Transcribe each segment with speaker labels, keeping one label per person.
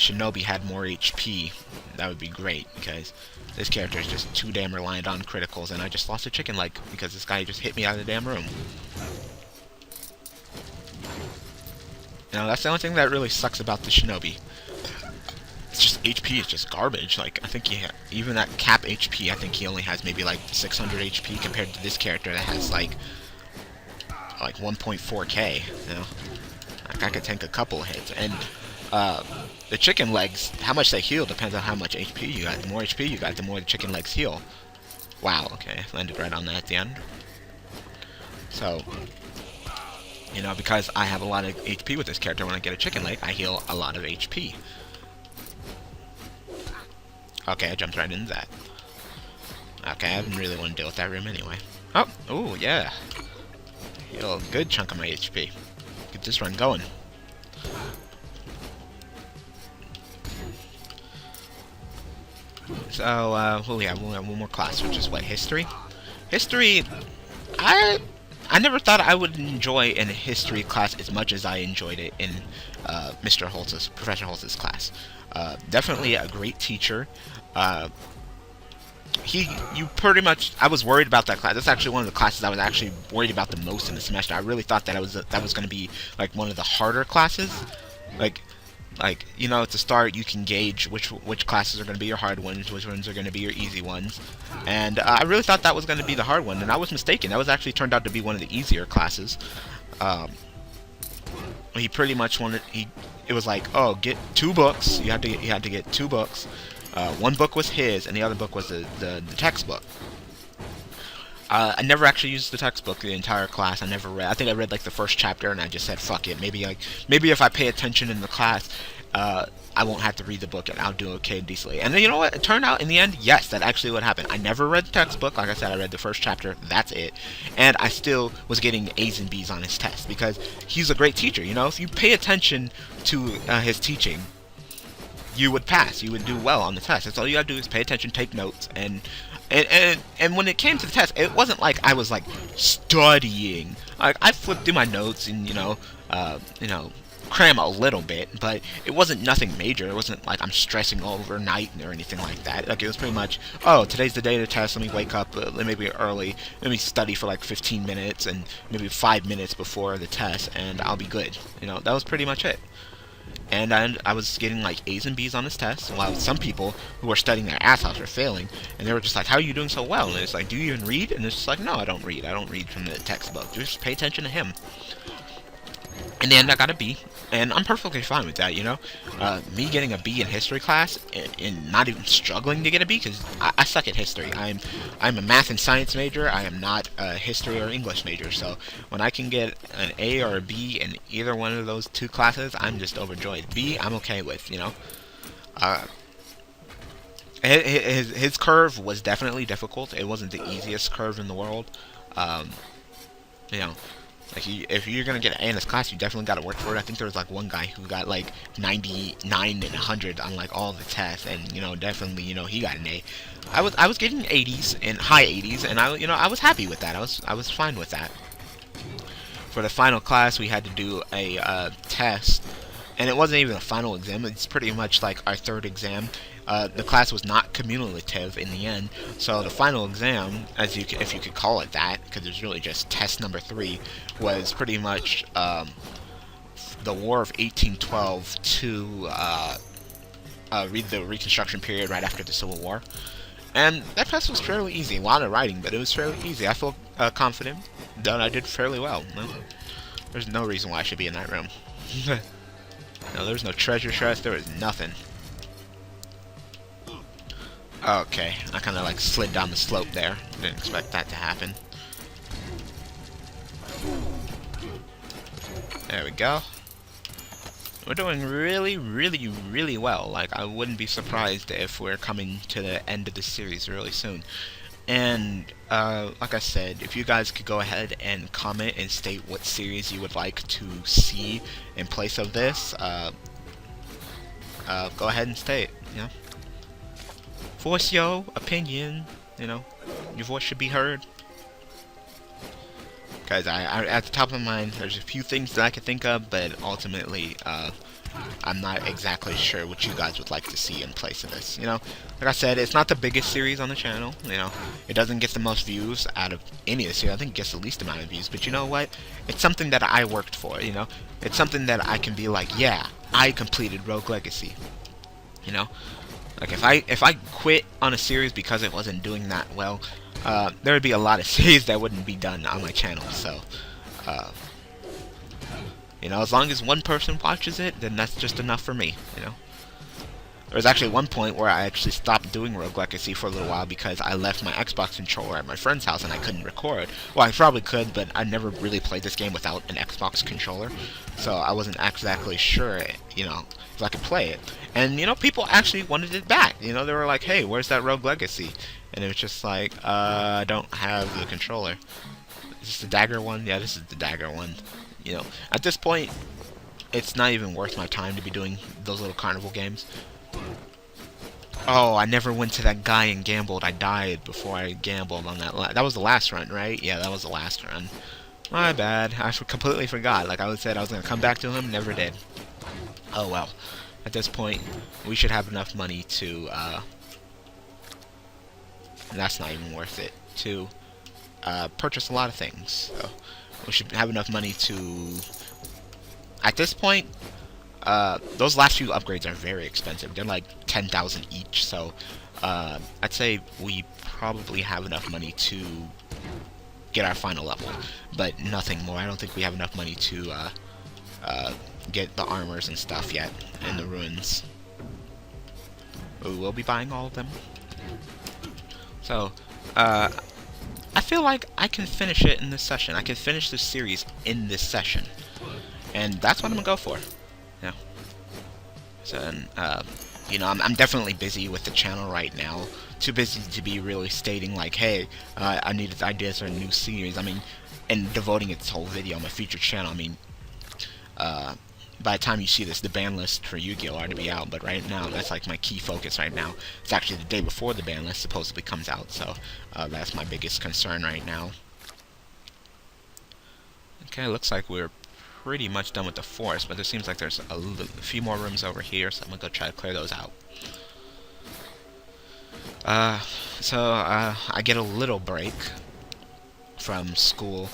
Speaker 1: Shinobi had more HP, that would be great, because this character is just too damn reliant on criticals, and I just lost a chicken leg because this guy just hit me out of the damn room. You know, that's the only thing that really sucks about the Shinobi. It's just HP is just garbage. Like, I think even at cap HP, I think he only has maybe like 600 HP compared to this character that has like 1.4k. You know, like I could tank a couple hits, and the chicken legs, how much they heal depends on how much HP you got. The more HP you got, the more the chicken legs heal. Wow. Okay, landed right on that at the end. So, you know, because I have a lot of HP with this character, when I get a chicken leg, I heal a lot of HP. Okay, I jumped right into that. Okay, I didn't really want to deal with that room anyway. Oh, ooh, yeah. Heal a good chunk of my HP. Get this run going. So, we'll have one more class, which is what, history? History, I never thought I would enjoy a history class as much as I enjoyed it in Professor Holtz's class. Definitely a great teacher. You pretty much, I was worried about that class. That's actually one of the classes I was actually worried about the most in the semester. I really thought that that was going to be like one of the harder classes. Like, you know, at the start you can gauge which classes are going to be your hard ones, which ones are going to be your easy ones. And I really thought that was going to be the hard one, and I was mistaken. That was actually turned out to be one of the easier classes. He pretty much wanted, it was like, oh, get 2 books. You had to get 2 books. One book was his, and the other book was the textbook. I never actually used the textbook the entire class. I never read. I think I read like the first chapter, and I just said, "Fuck it." Maybe if I pay attention in the class, I won't have to read the book, and I'll do okay decently. And then you know what? It turned out in the end, yes, that actually what happened. I never read the textbook. Like I said, I read the first chapter. That's it. And I still was getting A's and B's on his test because he's a great teacher. You know, if you pay attention to his teaching, you would pass. You would do well on the test. That's all you gotta do is pay attention, take notes, and when it came to the test, it wasn't like I was like studying. Like I flipped through my notes and you know, cram a little bit, but it wasn't nothing major. It wasn't like I'm stressing overnight or anything like that. Like it was pretty much, oh, today's the day of the test. Let me wake up, maybe early. Let me study for like 15 minutes and maybe 5 minutes before the test, and I'll be good. You know, that was pretty much it. And I was getting like A's and B's on this test, while some people who were studying their ass off were failing, and they were just like, how are you doing so well? And it's like, do you even read? And it's just like, no, I don't read. I don't read from the textbook. Just pay attention to him. In the end, I got a B, and I'm perfectly fine with that, you know? Me getting a B in history class, and not even struggling to get a B, because I suck at history. I'm a math and science major. I am not a history or English major, so when I can get an A or a B in either one of those 2 classes, I'm just overjoyed. B, I'm okay with, you know? His curve was definitely difficult. It wasn't the easiest curve in the world. You know, like if you're gonna get an A in this class, you definitely gotta work for it. I think there was like one guy who got like 99 and 100 on like all the tests, and you know, definitely, you know, he got an A. I was getting 80s and high 80s, and I was happy with that. I was fine with that. For the final class, we had to do a test, and it wasn't even a final exam. It's pretty much like our 3rd exam. The class was not cumulative in the end, so the final exam, if you could call it that, because it was really just test number 3, was pretty much the War of 1812 to read the Reconstruction period right after the Civil War. And that test was fairly easy. A lot of writing, but it was fairly easy. I feel confident that I did fairly well. There's no reason why I should be in that room. No, there was no treasure chest. There was nothing. Okay, I kind of like slid down the slope there. Didn't expect that to happen. There we go. We're doing really, really, really well. Like, I wouldn't be surprised if we're coming to the end of the series really soon. And, like I said, if you guys could go ahead and comment and state what series you would like to see in place of this, go ahead and state, you know. Voice your opinion, you know, your voice should be heard. Because I at the top of my mind, there's a few things that I could think of, but ultimately, I'm not exactly sure what you guys would like to see in place of this. You know, like I said, it's not the biggest series on the channel. You know, it doesn't get the most views out of any of the series. I think it gets the least amount of views. But you know what? It's something that I worked for. You know, it's something that I can be like, yeah, I completed Rogue Legacy. You know, like if I quit on a series because it wasn't doing that well, there would be a lot of series that wouldn't be done on my channel. So, you know, as long as one person watches it, then that's just enough for me. You know, there was actually one point where I actually stopped doing Rogue Legacy for a little while because I left my Xbox controller at my friend's house and I couldn't record. Well, I probably could, but I never really played this game without an Xbox controller, so I wasn't exactly sure, you know, if I could play it. And you know, people actually wanted it back. You know, they were like, "Hey, where's that Rogue Legacy?" And it was just like, I don't have the controller. Is this the dagger one? Yeah, this is the dagger one. You know, at this point, it's not even worth my time to be doing those little carnival games. Oh, I never went to that guy and gambled. I died before I gambled on that. That was the last run, right? Yeah, that was the last run. My bad. I completely forgot. Like I said, I was going to come back to him. Never did. Oh, well. At this point, we should have enough money to, and that's not even worth it, to purchase a lot of things. So we should have enough money to, at this point, those last few upgrades are very expensive. They're like 10,000 each, so I'd say we probably have enough money to get our final level, but nothing more. I don't think we have enough money to get the armors and stuff yet in the ruins. We will be buying all of them. So, I feel like I can finish it in this session. I can finish this series in this session. And that's what I'm gonna go for. Yeah. So, you know, I'm definitely busy with the channel right now. Too busy to be really stating like, hey, I need ideas for a new series. I mean, and devoting its whole video on my featured channel. I mean, by the time you see this, the ban list for Yu-Gi-Oh! Will already be out, but right now, that's like my key focus right now. It's actually the day before the ban list supposedly comes out, so that's my biggest concern right now. Okay, looks like we're pretty much done with the forest, but there seems like there's a few more rooms over here, so I'm gonna go try to clear those out. I get a little break from school.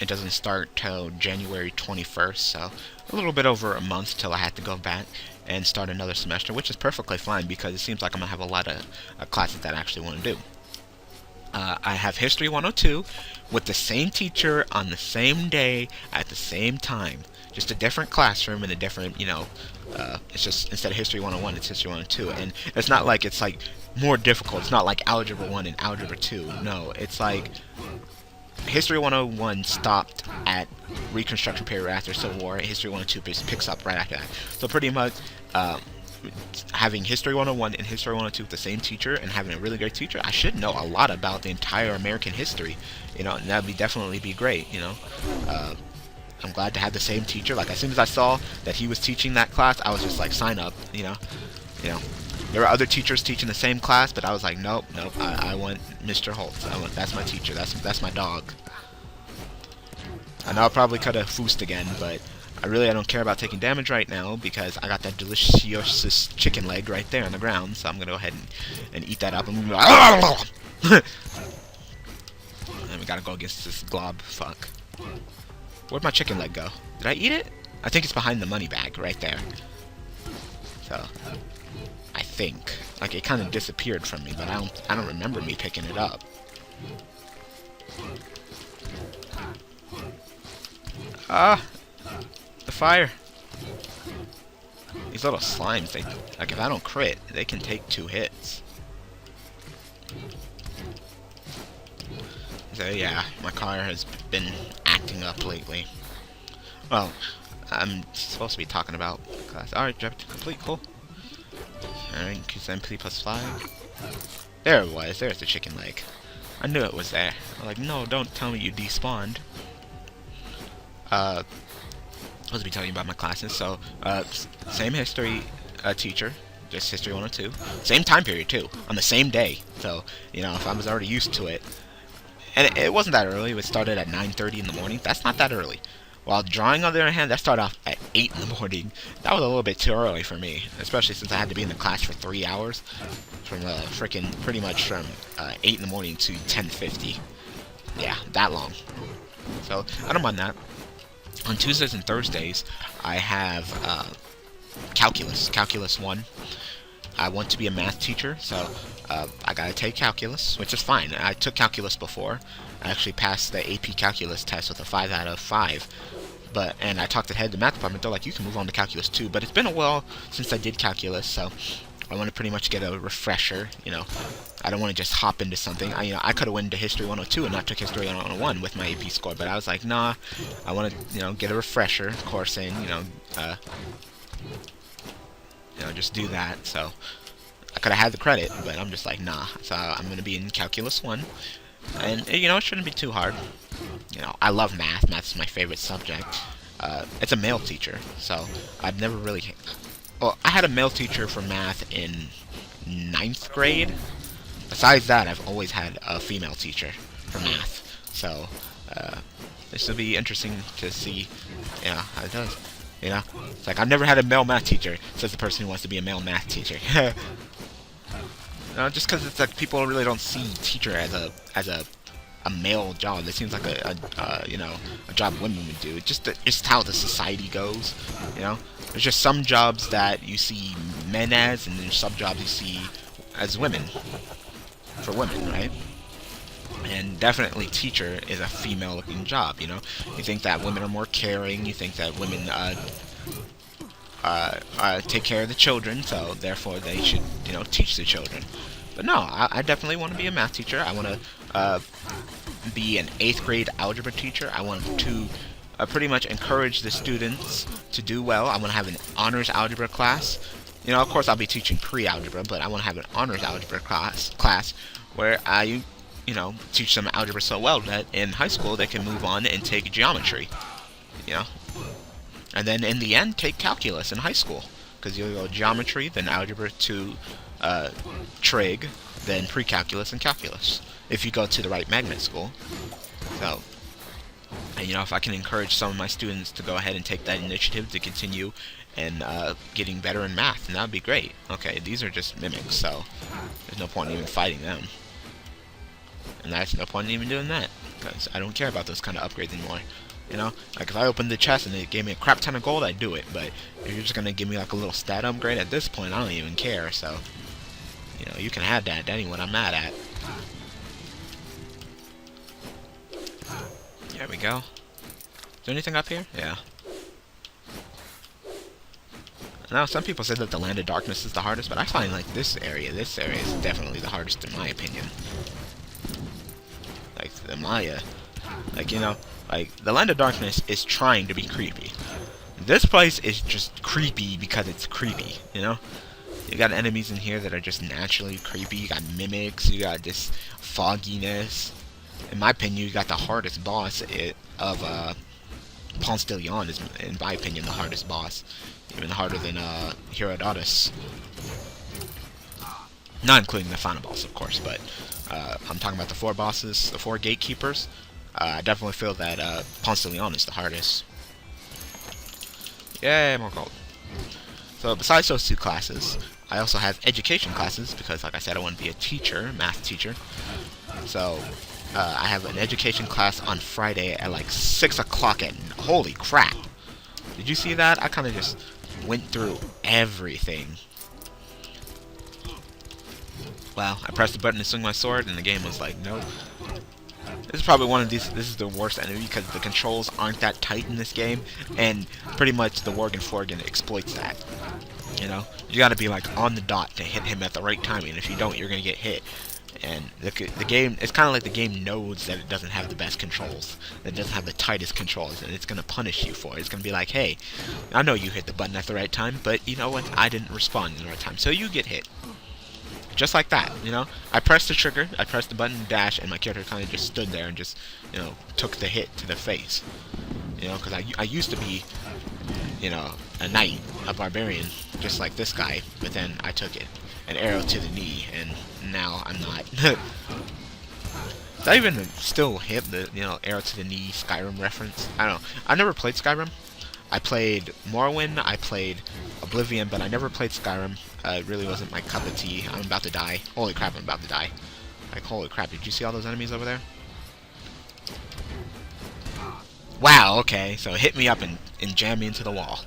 Speaker 1: It doesn't start till January 21st, so a little bit over a month till I have to go back and start another semester, which is perfectly fine because it seems like I'm going to have a lot of classes that I actually want to do. I have History 102 with the same teacher on the same day at the same time. Just a different classroom and a different, you know, it's just, instead of History 101, it's History 102. And it's not like it's like more difficult. It's not like Algebra 1 and Algebra 2. No, it's like History 101 stopped at Reconstruction period after Civil War, and History 102 picks up right after that. So pretty much, having History 101 and History 102 with the same teacher and having a really great teacher, I should know a lot about the entire American history, you know, and that would definitely be great, you know. I'm glad to have the same teacher. Like, as soon as I saw that he was teaching that class, I was just like, sign up, you know. There were other teachers teaching the same class, but I was like, nope, I want Mr. Holtz. That's my teacher. That's my dog. I know I probably could have foosed again, but I don't care about taking damage right now because I got that delicious chicken leg right there on the ground, so I'm gonna go ahead and eat that up. And we gotta go against this glob. Fuck. Where'd my chicken leg go? Did I eat it? I think it's behind the money bag right there. So I think, like, it kind of disappeared from me, but I don't remember me picking it up. The fire. These little slimes, like, if I don't crit, they can take 2 hits. So yeah, my car has been acting up lately. Well, I'm supposed to be talking about class. Alright, job complete, cool. Alright, increase MP plus 5. There it was, there's the chicken leg. I knew it was there. I'm like, no, don't tell me you despawned. I was be telling you about my classes, so, same history teacher, just History 102. Same time period, too, on the same day. So, you know, if I was already used to it. And it wasn't that early, it started at 9:30 in the morning. That's not that early. While drawing, on the other hand, that started off at 8 in the morning. That was a little bit too early for me, especially since I had to be in the class for 3 hours. From pretty much from 8 in the morning to 10:50. Yeah, that long. So, I don't mind that. On Tuesdays and Thursdays, I have calculus. Calculus 1. I want to be a math teacher, so I gotta take calculus, which is fine. I took calculus before. I actually passed the AP calculus test with a 5 out of 5. And I talked to the head of the math department. They're like, you can move on to calculus 2. But it's been a while since I did calculus, so I want to pretty much get a refresher. You know, I don't want to just hop into something. I could have went into History 102 and not took History 101 with my AP score, but I was like, nah, I want to, get a refresher course in, just do that. So I could have had the credit, but I'm just like, nah. So I'm going to be in Calculus 1. And, it shouldn't be too hard. I love math. Math's my favorite subject. It's a male teacher, so I've never really... Well, I had a male teacher for math in 9th grade. Besides that, I've always had a female teacher for math. So, this will be interesting to see, how it does. It's like, I've never had a male math teacher, says the person who wants to be a male math teacher. Just because it's like people really don't see teacher as a male job. It seems like a job women would do. It's how the society goes. There's just some jobs that you see men as, and there's some jobs you see as women. For women, right? And definitely teacher is a female-looking job. You think that women are more caring. You think that women take care of the children, so therefore they should teach the children. But no, I definitely want to be a math teacher. I want to be an 8th grade algebra teacher. I want to pretty much encourage the students to do well. I want to have an honors algebra class. Of course I'll be teaching pre-algebra, but I want to have an honors algebra class where I teach them algebra so well that in high school they can move on and take geometry. And then in the end take calculus in high school, because you'll go geometry, then algebra to trig, then pre-calculus and calculus, if you go to the right magnet school. So, and if I can encourage some of my students to go ahead and take that initiative to continue and getting better in math, then that would be great. Okay, these are just mimics, so there's no point in even fighting them. And there's no point in even doing that, because I don't care about those kind of upgrades anymore. Like if I opened the chest and it gave me a crap ton of gold, I'd do it. But if you're just gonna give me like a little stat upgrade at this point, I don't even care. So, you can have that. That ain't what I'm mad at. There we go. Is there anything up here? Yeah. Now, some people say that the Land of Darkness is the hardest, but I find like this area is definitely the hardest in my opinion. Like the Maya, like the Land of Darkness is trying to be creepy. This place is just creepy because it's creepy, You got enemies in here that are just naturally creepy. You got mimics, you got this fogginess. In my opinion, you got the hardest boss of Ponce de Leon is, in my opinion, the hardest boss. Even harder than Herodotus. Not including the final boss, of course, but I'm talking about the 4 bosses, the 4 gatekeepers. I definitely feel that Ponce de Leon is the hardest. Yay, more gold. So besides those 2 classes, I also have education classes, because like I said, I want to be a teacher, math teacher. So I have an education class on Friday at like 6 o'clock at night. Holy crap! Did you see that? I kind of just went through everything. Wow, I pressed the button to swing my sword, and the game was like, nope. This is probably one of these. This is the worst enemy because the controls aren't that tight in this game, and pretty much the Worgen Forgen exploits that. You got to be like on the dot to hit him at the right timing. If you don't, you're gonna get hit. And the game, it's kind of like the game knows that it doesn't have the best controls, that it doesn't have the tightest controls, and it's gonna punish you for it. It's gonna be like, hey, I know you hit the button at the right time, but you know what? I didn't respond in the right time, so you get hit. Just like that, I pressed the trigger, I pressed the button dash, and my character kind of just stood there and just, took the hit to the face. Because I used to be, a knight, a barbarian, just like this guy, but then I took it, an arrow to the knee, and now I'm not. Did I even still hit the, arrow to the knee Skyrim reference? I don't know. I never played Skyrim. I played Morrowind, I played Oblivion, but I never played Skyrim. It really wasn't my cup of tea. I'm about to die. Holy crap, I'm about to die. Like, holy crap, did you see all those enemies over there? Wow, okay, so hit me up and jam me into the wall.